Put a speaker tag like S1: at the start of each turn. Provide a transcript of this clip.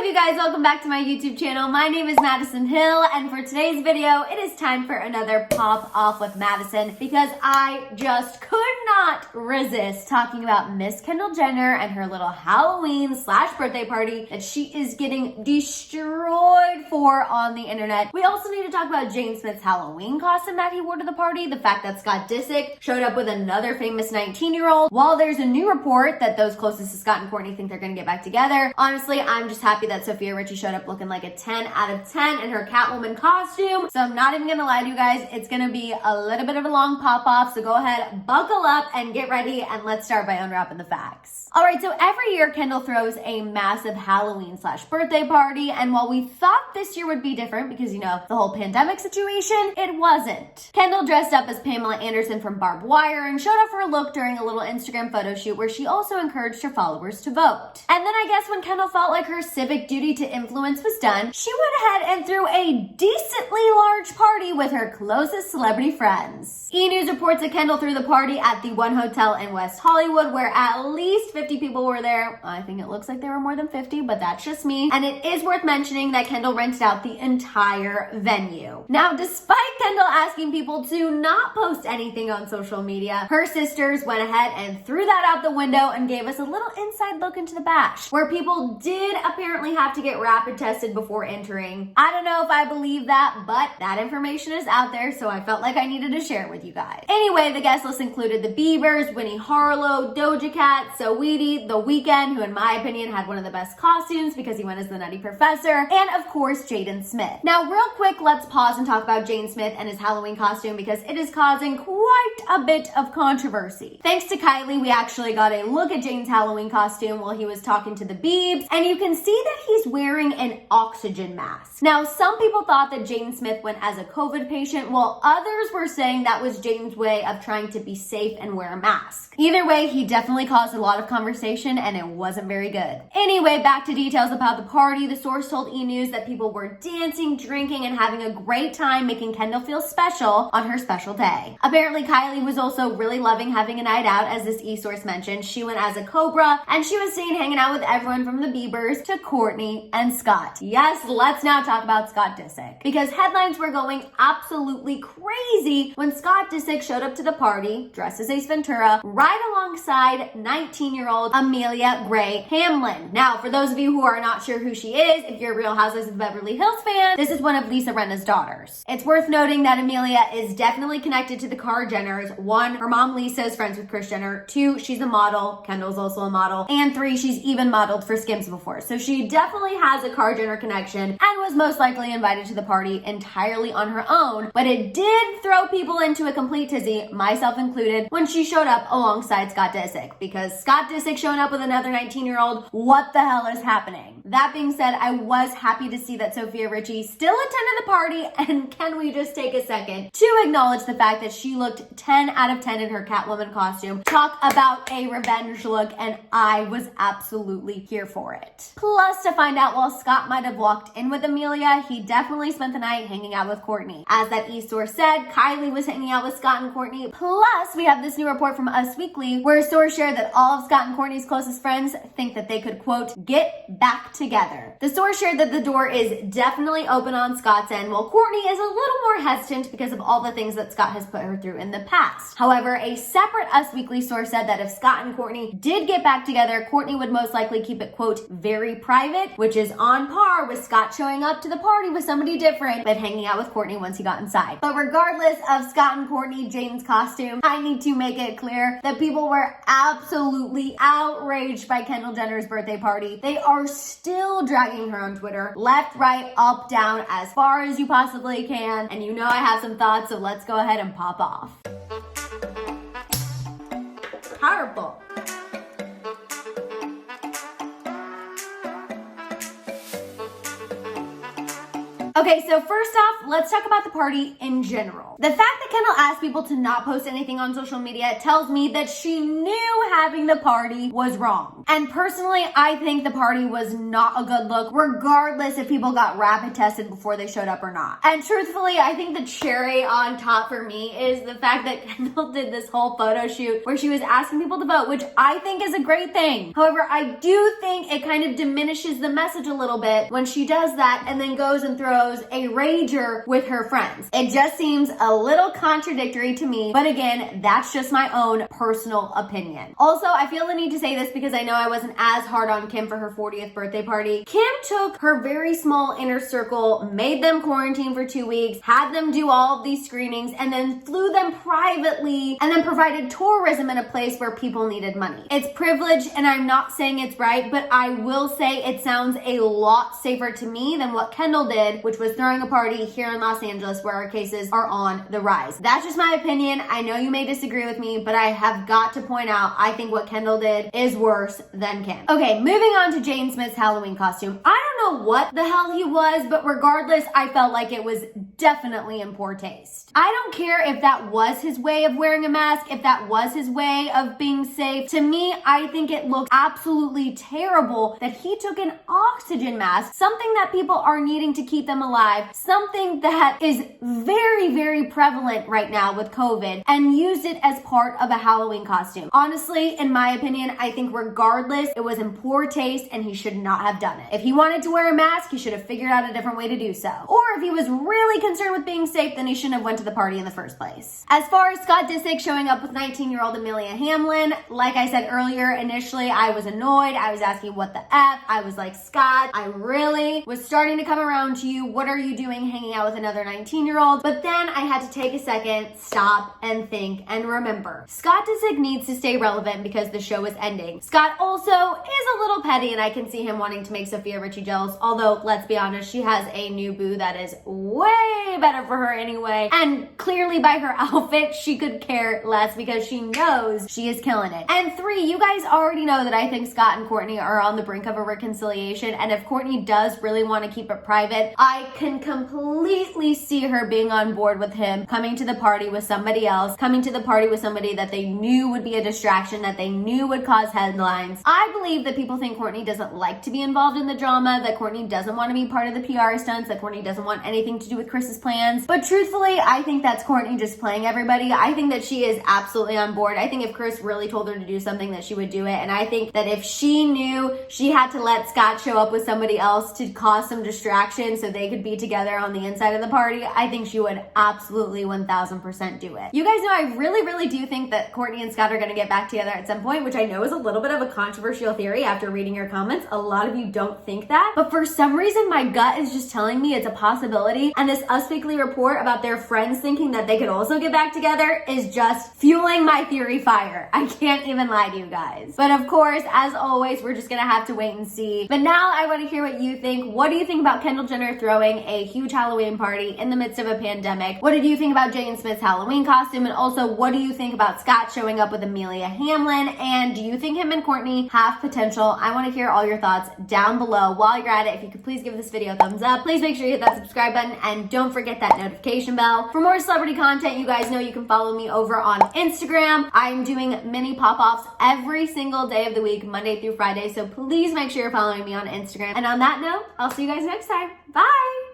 S1: you guys? Welcome back to my YouTube channel. My name is Maddison Hill, and for today's video, it is time for another pop off with Maddison because I just could not resist talking about Miss Kendall Jenner and her little Halloween/birthday party that she is getting destroyed for on the internet. We also need to talk about Jaden Smith's Halloween costume that he wore to the party, the fact that Scott Disick showed up with another famous 19-year-old, while there's a new report that those closest to Scott and Kourtney think they're gonna get back together. Honestly, I'm just happy that Sofia Richie showed up looking like a 10 out of 10 in her Catwoman costume. So I'm not even gonna lie to you guys, it's gonna be a little bit of a long pop-off, so go ahead, buckle up and get ready, and let's start by unwrapping the facts. All right, so every year Kendall throws a massive Halloween/birthday party, and while we thought this year would be different because, you know, the whole pandemic situation, it wasn't. Kendall dressed up as Pamela Anderson from Barbed Wire and showed off her look during a little Instagram photo shoot where she also encouraged her followers to vote. And then I guess when Kendall felt like her civic duty to influence was done, she went ahead and threw a decently large party with her closest celebrity friends. E! News reports that Kendall threw the party at the One Hotel in West Hollywood, where at least 50 people were there. I think it looks like there were more than 50, but that's just me. And it is worth mentioning that Kendall rented out the entire venue. Now, despite Kendall asking people to not post anything on social media, her sisters went ahead and threw that out the window and gave us a little inside look into the bash, where people did apparently have to get rapid tested before entering. I don't know if I believe that, but that information is out there, so I felt like I needed to share it with you guys. Anyway, the guest list included the Biebers, Winnie Harlow, Doja Cat, Saweetie, The Weeknd, who in my opinion had one of the best costumes because he went as the Nutty Professor, and of course Jaden Smith. Now real quick, let's pause and talk about Jaden Smith and his Halloween costume because it is causing quite a bit of controversy. Thanks to Kylie, we actually got a look at Jaden's Halloween costume while he was talking to the Biebs, and you can see that he's wearing an oxygen mask. Now, some people thought that Jaden Smith went as a COVID patient, while others were saying that was Jaden's way of trying to be safe and wear a mask. Either way, he definitely caused a lot of conversation and it wasn't very good. Anyway, back to details about the party. The source told E! News that people were dancing, drinking, and having a great time, making Kendall feel special on her special day. Apparently, Kylie was also really loving having a night out, as this E! Source mentioned. She went as a Cobra, and she was seen hanging out with everyone from the Biebers to Kourtney and Scott. Yes, let's now talk about Scott Disick, because headlines were going absolutely crazy when Scott Disick showed up to the party dressed as Ace Ventura right alongside 19-year-old Amelia Gray Hamlin. Now, for those of you who are not sure who she is, if you're a Real Housewives of Beverly Hills fan, this is one of Lisa Rinna's daughters. It's worth noting that Amelia is definitely connected to the Jenners. 1, her mom Lisa is friends with Kris Jenner. 2, she's a model. Kendall's also a model. And 3, she's even modeled for Skims before. So she definitely has a Jenner connection and was most likely invited to the party entirely on her own. But it did throw people into a complete tizzy, myself included, when she showed up alongside Scott Disick. Because Scott Disick showing up with another 19-year-old, what the hell is happening? That being said, I was happy to see that Sofia Richie still attended the party, and can we just take a second to acknowledge the fact that she looked 10 out of 10 in her Catwoman costume. Talk about a revenge look, and I was absolutely here for it. Plus, to find out while Scott might have walked in with Amelia, he definitely spent the night hanging out with Kourtney. As that E! Source said, Kylie was hanging out with Scott and Kourtney. Plus, we have this new report from Us Weekly where a source shared that all of Scott and Kourtney's closest friends think that they could, quote, get back together. The source shared that the door is definitely open on Scott's end, while Kourtney is a little more hesitant because of all the things that Scott has put her through in the past. However, a separate Us Weekly source said that if Scott and Kourtney did get back together, Kourtney would most likely keep it, quote, very private, which is on par with Scott showing up to the party with somebody different, but hanging out with Kourtney once he got inside. But regardless of Scott and Kourtney, Jaden's costume, I need to make it clear that people were absolutely outraged by Kendall Jenner's birthday party. They are still dragging her on Twitter, left, right, up, down, as far as you possibly can. And you know I have some thoughts, so let's go ahead and pop off. Powerful. Okay, so first off, let's talk about the party in general. The fact that Kendall asked people to not post anything on social media tells me that she knew having the party was wrong. And personally, I think the party was not a good look, regardless if people got rapid tested before they showed up or not. And truthfully, I think the cherry on top for me is the fact that Kendall did this whole photo shoot where she was asking people to vote, which I think is a great thing. However, I do think it kind of diminishes the message a little bit when she does that and then goes and throws a rager with her friends. It just seems a little contradictory to me, but again, that's just my own personal opinion. Also, I feel the need to say this because I know I wasn't as hard on Kim for her 40th birthday party. Kim took her very small inner circle, made them quarantine for 2 weeks, had them do all of these screenings, and then flew them privately and then provided tourism in a place where people needed money. It's privilege, and I'm not saying it's right, but I will say it sounds a lot safer to me than what Kendall did, which was throwing a party here in Los Angeles where our cases are on the rise. That's just my opinion. I know you may disagree with me, but I have got to point out, I think what Kendall did is worse than Kim. Okay, moving on to Jaden Smith's Halloween costume. I don't know what the hell he was, but regardless, I felt like it was definitely in poor taste. I don't care if that was his way of wearing a mask, if that was his way of being safe. To me, I think it looked absolutely terrible that he took an oxygen mask, something that people are needing to keep them alive, something that is very, very prevalent right now with COVID, and used it as part of a Halloween costume. Honestly, in my opinion, I think regardless, it was in poor taste and he should not have done it. If he wanted to wear a mask, he should have figured out a different way to do so. Or if he was really concerned with being safe, then he shouldn't have went to the party in the first place. As far as Scott Disick showing up with 19-year-old Amelia Hamlin, like I said earlier, initially I was annoyed. I was asking what the F. I was like, Scott, I really was starting to come around to you. What are you doing hanging out with another 19-year-old? But then I had to take a second, stop and think and remember. Scott Disick needs to stay relevant because the show is ending. Scott also is a little petty and I can see him wanting to make Sofia Richie jealous, although let's be honest, she has a new boo that is way better for her anyway. And clearly by her outfit, she could care less because she knows she is killing it. And 3, you guys already know that I think Scott and Kourtney are on the brink of a reconciliation. And if Kourtney does really want to keep it private, I can completely see her being on board with him coming to the party with somebody else, coming to the party with somebody that they knew would be a distraction, that they knew would cause headlines. I believe that people think Kourtney doesn't like to be involved in the drama, that Kourtney doesn't want to be part of the PR stunts, that Kourtney doesn't want anything to do with Chris's plans. But truthfully, I think that's Kourtney just playing everybody. I think that she is absolutely on board. I think if Chris really told her to do something, that she would do it. And I think that if she knew she had to let Scott show up with somebody else to cause some distraction so they could be together on the inside of the party, I think she would absolutely 1000% do it. You guys know I really do think that Kourtney and Scott are going to get back together at some point, which I know is a little bit of a controversial theory after reading your comments. A lot of you don't think that, but for some reason my gut is just telling me it's a possibility, and this Us Weekly report about their friends thinking that they could also get back together is just fueling my theory fire. I can't even lie to you guys. But of course, as always, we're just gonna have to wait and see. But now I want to hear what you think. What do you think about Kendall Jenner throwing a huge Halloween party in the midst of a pandemic? What did you think about Jaden Smith's Halloween costume? And also, what do you think about Scott showing up with Amelia Hamlin? And do you think him and Kourtney have potential? I want to hear all your thoughts down below. While you're at it, if you could please give this video a thumbs up. Please make sure you hit that subscribe button and don't forget that notification bell. For more celebrity content, you guys know you can follow me over on Instagram. I'm doing mini pop-offs every single day of the week, Monday through Friday. So please make sure you're following me on Instagram. And on that note, I'll see you guys next time. Bye!